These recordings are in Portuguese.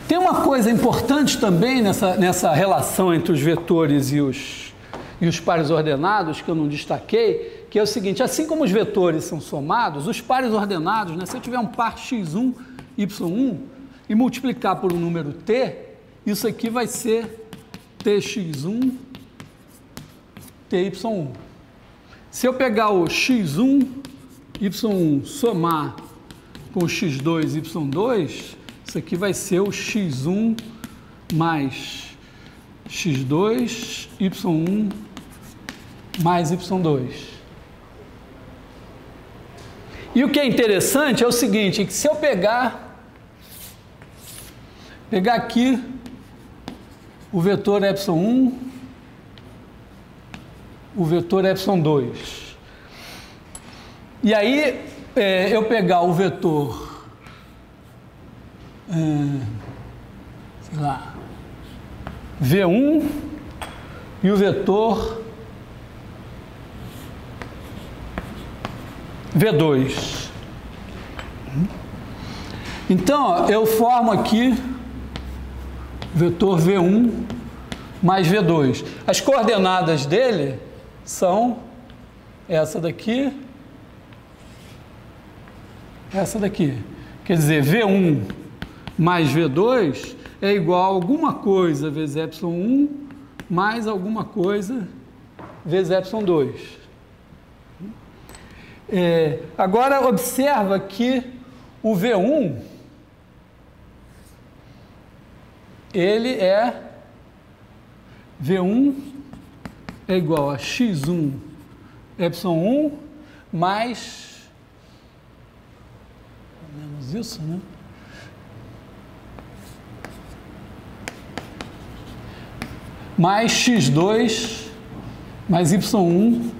Tem uma coisa importante também nessa relação entre os vetores e os pares ordenados, que eu não destaquei, que é o seguinte: assim como os vetores são somados, os pares ordenados, né, se eu tiver um par x1, y1, e multiplicar por um número t, isso aqui vai ser tx1, ty1. Se eu pegar o x1, y1 somar com o x2, y2, isso aqui vai ser o x1 mais x2, y1 mais y2. E o que é interessante é o seguinte, que se eu pegar aqui o vetor ε1, o vetor ε2, e aí eu pegar o vetor, sei lá, v1 e o vetor v2. Então, ó, eu formo aqui vetor v1 mais v2. As coordenadas dele são essa daqui, essa daqui. Quer dizer, v1 mais v2 é igual a alguma coisa vezes ε1 mais alguma coisa vezes ε2. Agora, observa que o v1, ele é v1 é igual a x1 ε1 mais, menos isso, né? Mais x2 mais y1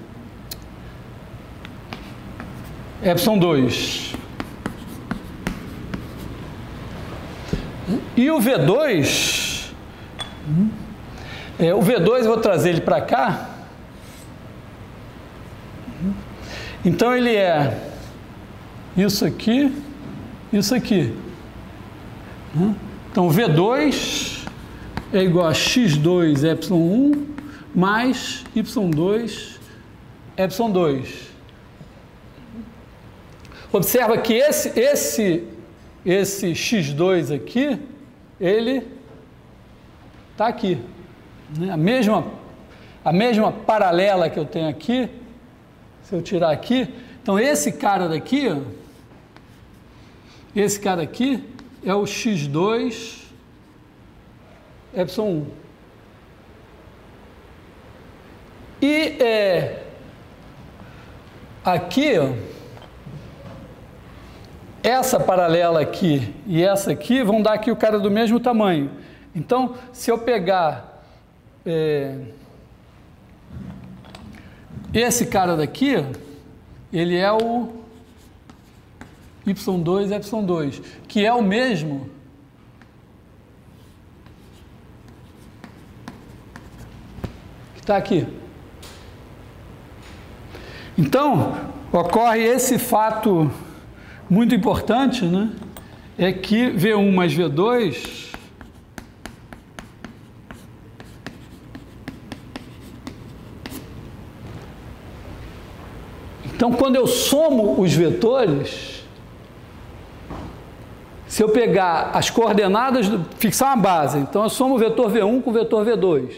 ε2. E o V2, o V2 eu vou trazer ele para cá. Então ele é isso aqui, isso aqui. Então V2 é igual a x2 ε1 mais y2 ε2. Observa que esse x2 aqui, ele está aqui, né? A mesma paralela que eu tenho aqui, se eu tirar aqui, então esse cara daqui, ó, esse cara aqui é o x2 ε1. E aqui, ó, essa paralela aqui e essa aqui vão dar aqui o cara do mesmo tamanho. Então, se eu pegar esse cara daqui, ele é o y2 ε2, que é o mesmo que está aqui. Então, ocorre esse fato muito importante, né? É que V1 mais V2 então, quando eu somo os vetores, se eu pegar as coordenadas, fixar uma base, então eu somo o vetor V1 com o vetor V2.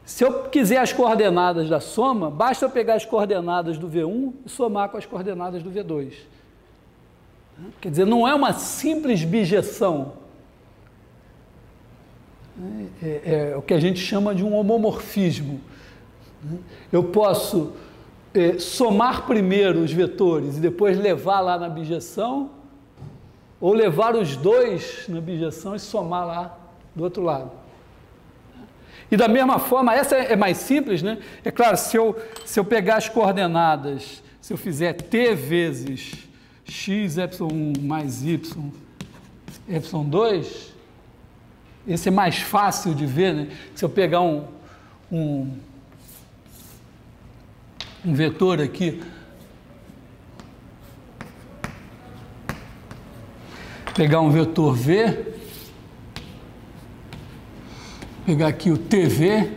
Se eu quiser as coordenadas da soma, basta eu pegar as coordenadas do V1 e somar com as coordenadas do V2. Quer dizer, não é uma simples bijeção. É o que a gente chama de um homomorfismo. Eu posso somar primeiro os vetores e depois levar lá na bijeção, ou levar os dois na bijeção e somar lá do outro lado. E da mesma forma, essa é mais simples, né? É claro, se eu pegar as coordenadas, se eu fizer t vezes x, ε1 mais y, ε2, esse é mais fácil de ver, né? Se eu pegar um vetor aqui, pegar um vetor v, pegar aqui o TV,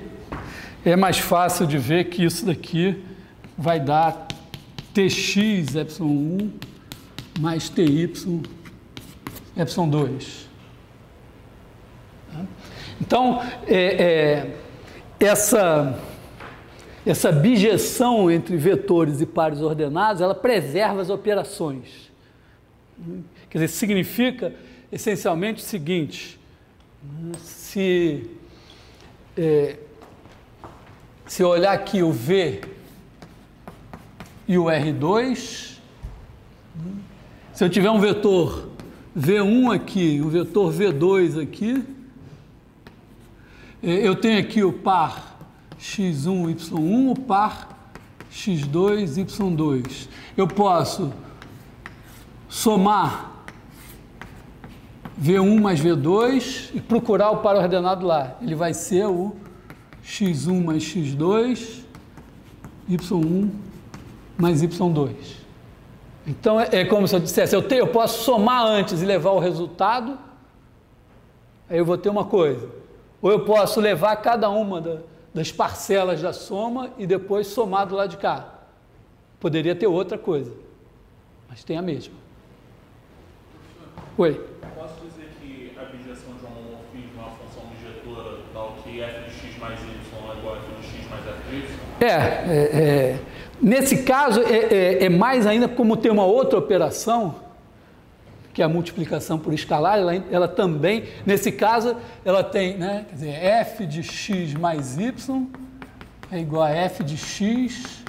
é mais fácil de ver que isso daqui vai dar Tx ε1 mais Ty ε2. Então, essa bijeção entre vetores e pares ordenados, ela preserva as operações. Quer dizer, significa essencialmente o seguinte: se olhar aqui o V e o R2, se eu tiver um vetor V1 aqui, um vetor V2 aqui, eu tenho aqui o par x1, y1, o par x2, y2. Eu posso somar V1 mais V2 e procurar o par ordenado lá. Ele vai ser o x1 mais x2, y1 mais y2. Então, é como se eu dissesse, eu posso somar antes e levar o resultado, aí eu vou ter uma coisa. Ou eu posso levar cada uma das parcelas da soma e depois somar do lado de cá. Poderia ter outra coisa, mas tem a mesma. Oi? Posso dizer que a bijeção de homomorfismo é uma função bijetora tal que f de x mais y é igual a f de x mais f de y? Nesse caso, é mais ainda como tem uma outra operação, que é a multiplicação por escalar, ela também, nesse caso, ela tem, né, quer dizer, f de x mais y é igual a f de x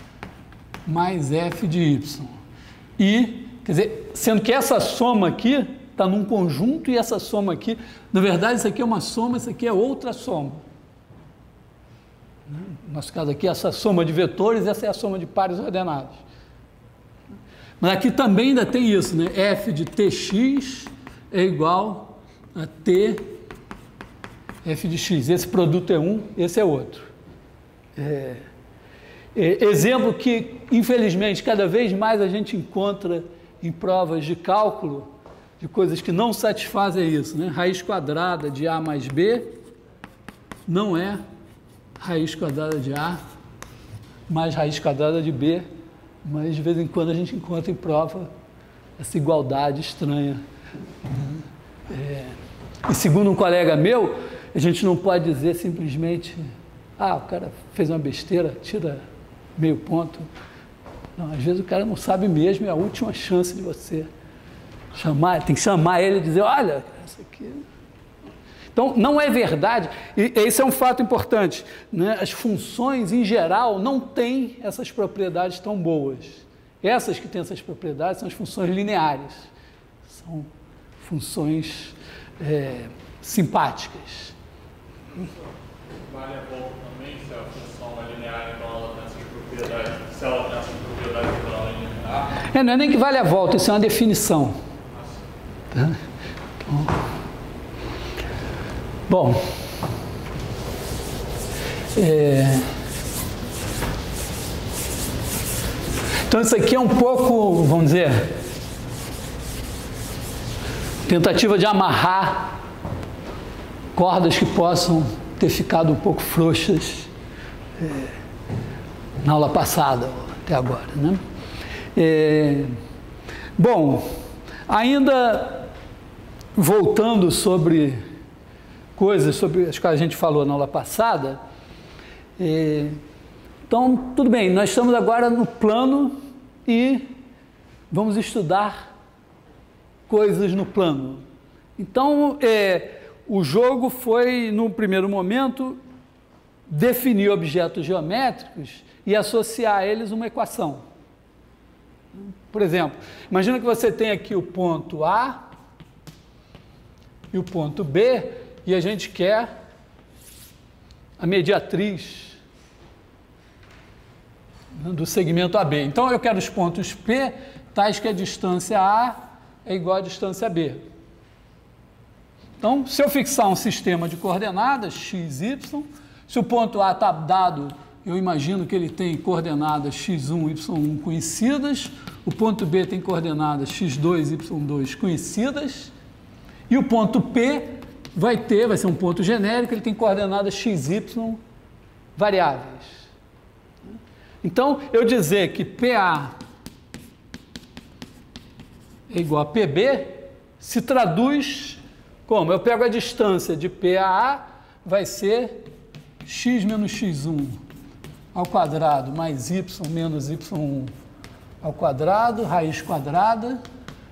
mais f de y. E, quer dizer, sendo que essa soma aqui está num conjunto e essa soma aqui, na verdade, isso aqui é uma soma, isso aqui é outra soma. No nosso caso aqui, essa soma de vetores, essa é a soma de pares ordenados. Mas aqui também ainda tem isso, né? F de Tx é igual a T F de x. Esse produto é um, esse é outro. Exemplo que, infelizmente, cada vez mais a gente encontra em provas de cálculo, de coisas que não satisfazem isso, né? Raiz quadrada de A mais B não é raiz quadrada de A mais raiz quadrada de B, mas de vez em quando a gente encontra em prova essa igualdade estranha. E segundo um colega meu, a gente não pode dizer simplesmente, o cara fez uma besteira, tira meio ponto. Não, às vezes o cara não sabe mesmo, é a última chance de você chamar, tem que chamar ele e dizer, olha, isso aqui... Então, não é verdade, e esse é um fato importante, né? As funções, em geral, não têm essas propriedades tão boas. Essas que têm essas propriedades são as funções lineares, são funções simpáticas. Vale a volta também, se a função é linear, então ela tem essas propriedades, se ela tem essas propriedades, então ela é linear. Não é nem que vale a volta, isso é uma definição. Tá? Bom, então isso aqui é um pouco, vamos dizer, tentativa de amarrar cordas que possam ter ficado um pouco frouxas na aula passada, até agora, né? Bom, ainda voltando sobre coisas sobre as quais a gente falou na aula passada. Então, tudo bem, nós estamos agora no plano e vamos estudar coisas no plano. Então, o jogo foi, no primeiro momento, definir objetos geométricos e associar a eles uma equação. Por exemplo, imagina que você tem aqui o ponto A e o ponto B, e a gente quer a mediatriz do segmento AB. Então, eu quero os pontos P, tais que a distância A é igual à distância B. Então, se eu fixar um sistema de coordenadas, x, y, se o ponto A está dado, eu imagino que ele tem coordenadas x1, y1 conhecidas, o ponto B tem coordenadas x2, y2 conhecidas, e o ponto P vai ser um ponto genérico, ele tem coordenadas x, y variáveis. Então, eu dizer que PA é igual a PB, se traduz como? Eu pego a distância de P a A, vai ser x menos x1 ao quadrado mais y menos y1 ao quadrado, raiz quadrada,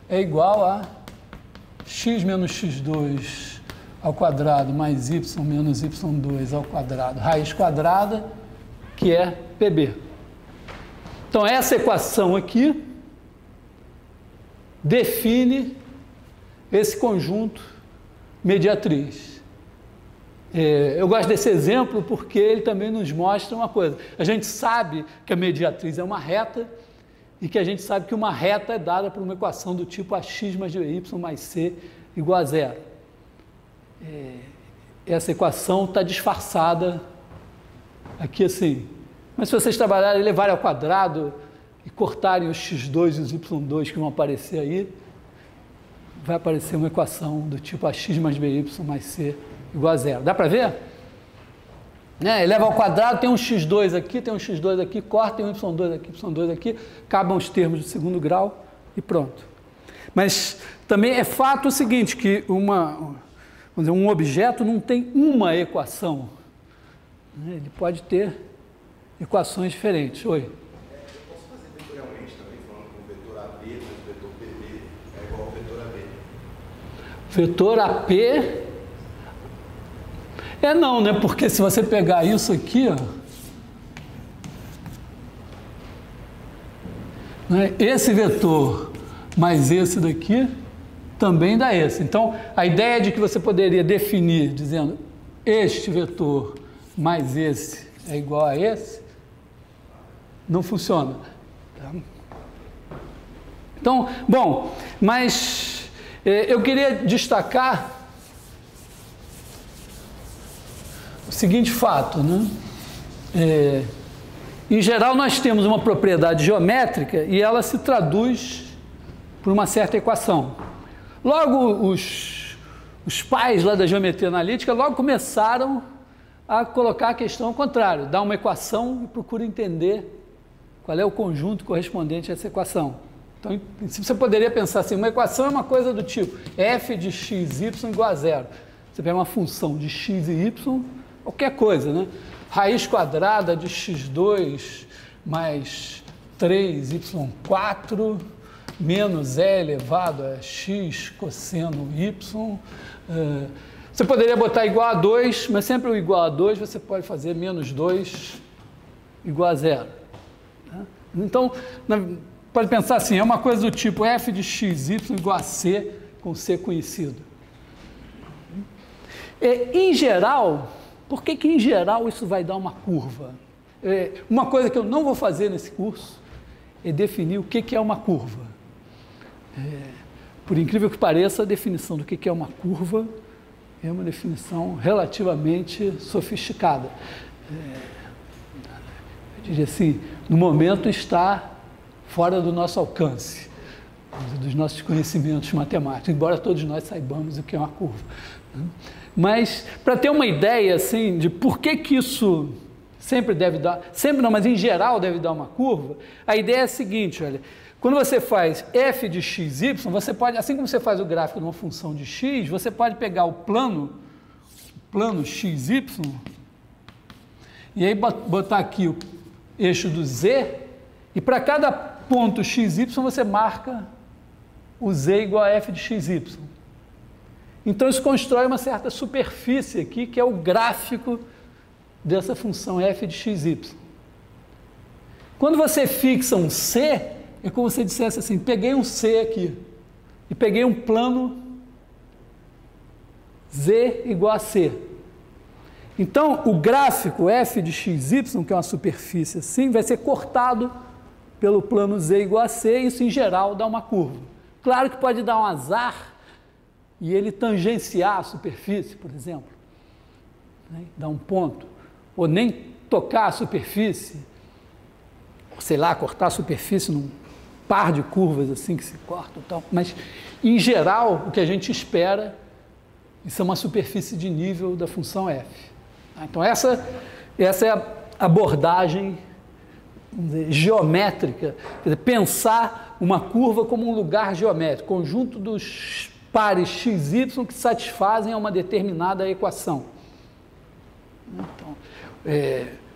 é igual a x menos x2 ao quadrado mais y menos y2 ao quadrado, raiz quadrada, que é PB. Então, essa equação aqui define esse conjunto mediatriz. Eu gosto desse exemplo porque ele também nos mostra uma coisa. A gente sabe que a mediatriz é uma reta e que a gente sabe que uma reta é dada por uma equação do tipo ax mais by mais c igual a zero. Essa equação está disfarçada aqui assim. Mas se vocês trabalharem, levarem ao quadrado e cortarem os x2 e os y2 que vão aparecer aí, vai aparecer uma equação do tipo ax mais by mais c igual a zero. Dá para ver? Eleva ao quadrado, tem um x2 aqui, tem um x2 aqui, corta, tem um y2 aqui, y2 aqui, acabam os termos de segundo grau e pronto. Mas também é fato o seguinte, que um objeto não tem uma equação. Ele pode ter equações diferentes. Oi? Eu posso fazer vetorialmente também, falando com o vetor AB, mas o vetor PB é igual ao vetor AB. Vetor AP... não, né? Porque se você pegar isso aqui, ó, né? Esse vetor mais esse daqui também dá esse. Então, a ideia de que você poderia definir dizendo este vetor mais esse é igual a esse, não funciona. Então, bom, mas eu queria destacar o seguinte fato, né? Em geral, nós temos uma propriedade geométrica e ela se traduz por uma certa equação. Logo, os pais lá da geometria analítica logo começaram a colocar a questão ao contrário, dar uma equação e procura entender qual é o conjunto correspondente a essa equação. Então, em princípio, você poderia pensar assim, uma equação é uma coisa do tipo f de x, y igual a zero. Você pega uma função de x e y, qualquer coisa, né? Raiz quadrada de x2 mais 3y4 menos e elevado a x cosseno y. Você poderia botar igual a 2, mas sempre o igual a 2 você pode fazer menos 2 igual a zero. Então, pode pensar assim, é uma coisa do tipo f de x, y igual a c, com c conhecido. Em geral, por que em geral isso vai dar uma curva? Uma coisa que eu não vou fazer nesse curso é definir o que é uma curva. Por incrível que pareça, a definição do que é uma curva é uma definição relativamente sofisticada. Eu diria assim, no momento está fora do nosso alcance, dos nossos conhecimentos matemáticos, embora todos nós saibamos o que é uma curva. Mas, para ter uma ideia assim, de por que isso sempre deve dar, sempre não, mas em geral deve dar uma curva, a ideia é a seguinte, olha, quando você faz f de x, y, você pode, assim como você faz o gráfico de uma função de x, você pode pegar o plano x, y, e aí botar aqui o eixo do z, e para cada ponto x, y, você marca o z igual a f de x, y. Então, isso constrói uma certa superfície aqui, que é o gráfico dessa função f de x, y. Quando você fixa um c, é como se você dissesse assim, peguei um c aqui, e peguei um plano z igual a c. Então, o gráfico f de x, y, que é uma superfície assim, vai ser cortado pelo plano z igual a c, e isso, em geral, dá uma curva. Claro que pode dar um azar e ele tangenciar a superfície, por exemplo, né? Dar um ponto, ou nem tocar a superfície, ou, sei lá, cortar a superfície num par de curvas assim que se cortam e tal. Mas, em geral, o que a gente espera Isso é uma superfície de nível da função f. Então, essa é a abordagem, vamos dizer, geométrica, quer dizer, pensar uma curva como um lugar geométrico, conjunto dos pares x, y que satisfazem a uma determinada equação. Então,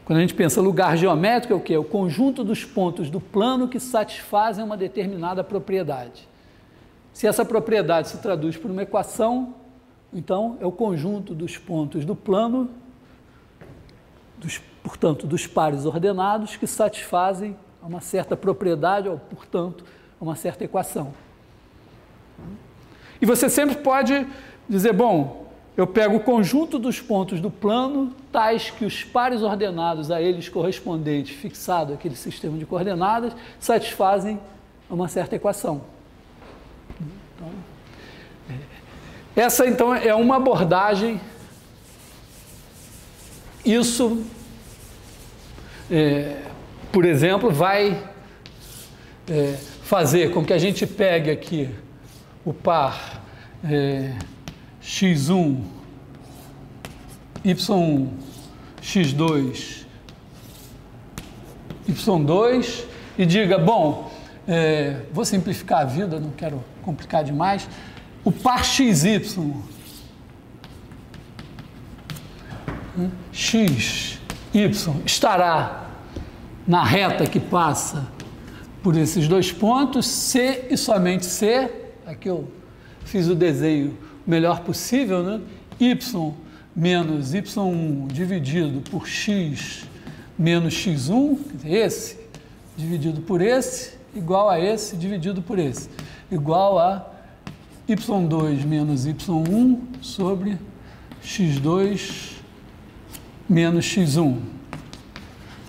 quando a gente pensa lugar geométrico, é o quê? É o conjunto dos pontos do plano que satisfazem uma determinada propriedade. Se essa propriedade se traduz por uma equação, então é o conjunto dos pontos do plano, portanto, dos pares ordenados que satisfazem a uma certa propriedade, ou, portanto, a uma certa equação. E você sempre pode dizer, bom, eu pego o conjunto dos pontos do plano, tais que os pares ordenados a eles correspondentes, fixado aquele sistema de coordenadas, satisfazem a uma certa equação. Então, essa, então, é uma abordagem. Isso, por exemplo, vai fazer com que a gente pegue aqui o par x1, y1, x2, y2 e diga, bom, vou simplificar a vida, não quero complicar demais, o par xy, x, y estará na reta que passa por esses dois pontos, C e somente C, aqui eu fiz o desenho melhor possível, né? Y menos y1 dividido por x menos x1, quer dizer, esse dividido por esse, igual a esse dividido por esse, igual a y2 menos y1 sobre x2 menos x1.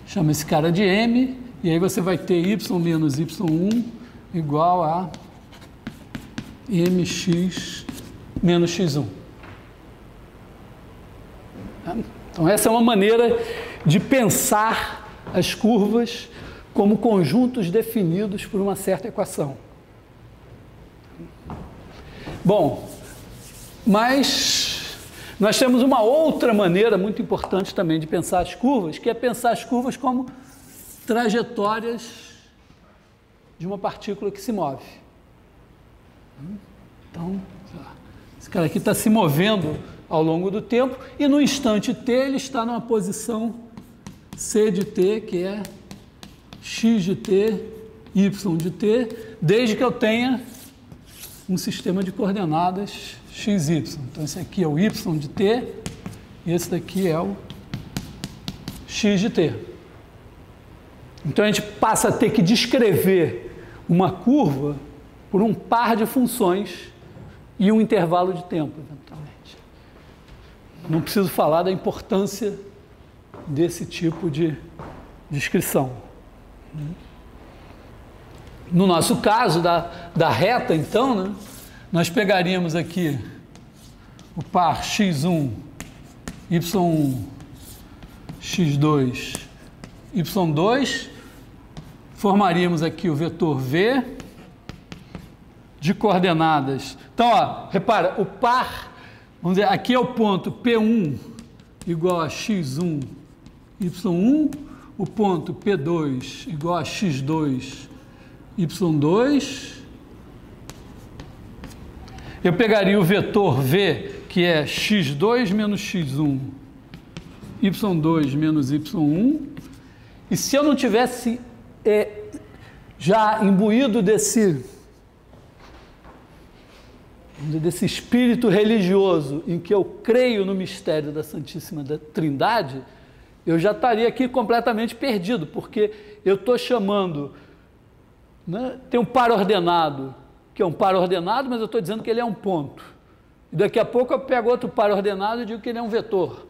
Chama esse cara de M, e aí você vai ter y menos y1 igual a mx menos x1. Então, essa é uma maneira de pensar as curvas como conjuntos definidos por uma certa equação. Bom, mas nós temos uma outra maneira muito importante também de pensar as curvas, que é pensar as curvas como trajetórias de uma partícula que se move. Então, esse cara aqui está se movendo ao longo do tempo e no instante t ele está numa posição c de t, que é x de t, y de t, desde que eu tenha um sistema de coordenadas x, y. Então, esse aqui é o y de t e esse daqui é o x de t. Então, a gente passa a ter que descrever uma curva por um par de funções e um intervalo de tempo, eventualmente. Não preciso falar da importância desse tipo de descrição. No nosso caso, da reta, então, né, nós pegaríamos aqui o par x1, y1, x2, y2, formaríamos aqui o vetor v de coordenadas. Então, ó, repara, o par, vamos dizer, aqui é o ponto P1 igual a x1, y1, o ponto P2 igual a x2, y2. Eu pegaria o vetor v, que é x2 menos x1, y2 menos y1, e se eu não tivesse já imbuído desse espírito religioso em que eu creio no mistério da Santíssima Trindade, eu já estaria aqui completamente perdido, porque eu estou chamando, né, tem um par ordenado, que é um par ordenado, mas eu estou dizendo que ele é um ponto. E daqui a pouco eu pego outro par ordenado e digo que ele é um vetor.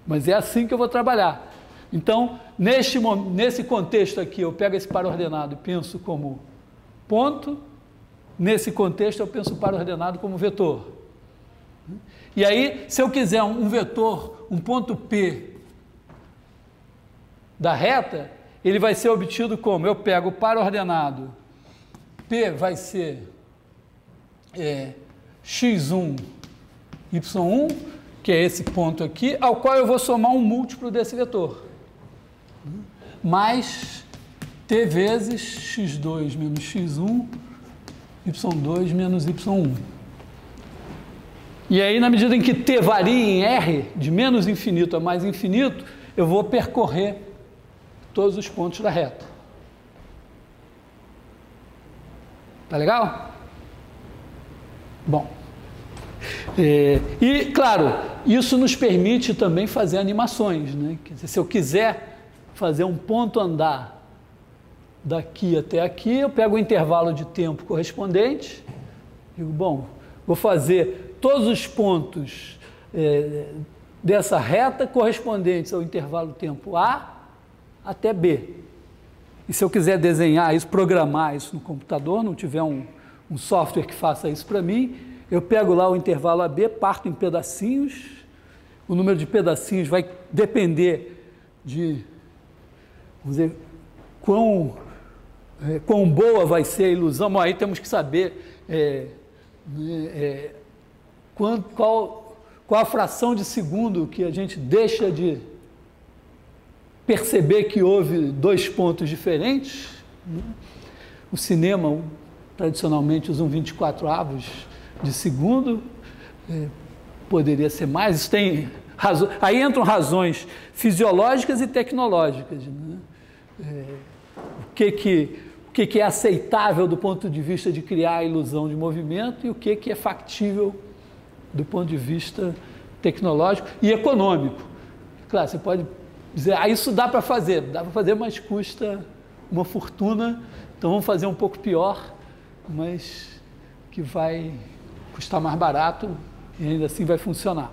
Mas é assim que eu vou trabalhar. Então, nesse contexto aqui, eu pego esse par ordenado e penso como ponto. Nesse contexto, eu penso o par ordenado como vetor. E aí, se eu quiser um vetor, um ponto P da reta, ele vai ser obtido como? Eu pego o par ordenado, P vai ser x1, y1, que é esse ponto aqui, ao qual eu vou somar um múltiplo desse vetor, mais t vezes x2 menos x1, y2 menos y1. E aí, na medida em que t varia em r, de menos infinito a mais infinito, eu vou percorrer todos os pontos da reta. Tá legal? Bom. E, claro, isso nos permite também fazer animações, né? Quer dizer, se eu quiser fazer um ponto andar daqui até aqui, eu pego o intervalo de tempo correspondente, digo, bom, vou fazer todos os pontos dessa reta correspondentes ao intervalo tempo A até B. E se eu quiser desenhar isso, programar isso no computador, não tiver um software que faça isso para mim, eu pego lá o intervalo AB, parto em pedacinhos, o número de pedacinhos vai depender de, vamos dizer, quão boa vai ser a ilusão. Bom, aí temos que saber qual a fração de segundo que a gente deixa de perceber que houve dois pontos diferentes. O cinema, tradicionalmente, usa 24 de segundo, poderia ser mais. Isso tem razão, aí entram razões fisiológicas e tecnológicas, né? O que é aceitável do ponto de vista de criar a ilusão de movimento e o que é factível do ponto de vista tecnológico e econômico. Claro, você pode dizer, isso dá para fazer, mas custa uma fortuna, então vamos fazer um pouco pior, mas que vai custar mais barato e ainda assim vai funcionar.